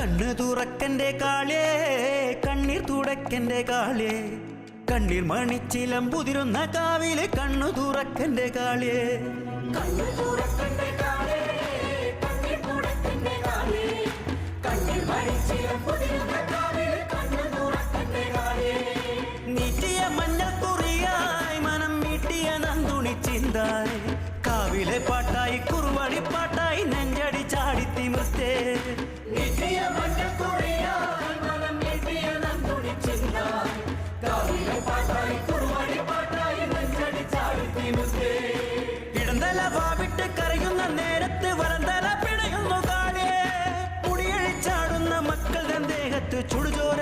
കണ്ണു തുറക്കന്റെ കാളേ കണ്ണീർ തുടക്കന്റെ കാളേ കണ്ണീർ മണിച്ചിലമ്പുതിരുന്ന കാവിലെ കണ്ണു തുറക്കന്റെ കാളേ നീട്ടിയ മഞ്ഞക്കുറിയായി മനം മീട്ടിയ നന്ദുണി ചിന്തായി കാവിലെ പാട്ടായി കുറുവടി പാട്ടായി നെഞ്ചടി ചാടി തിമിർത്തേ ഇടന്തല വാവിട്ട് കരയുന്ന നേരത്ത് വരന്തല പിടയുന്നു കാടേ മുടിയഴിച്ചാടുന്ന മക്കളുടെ ദേഹത്ത് ചുടുചോര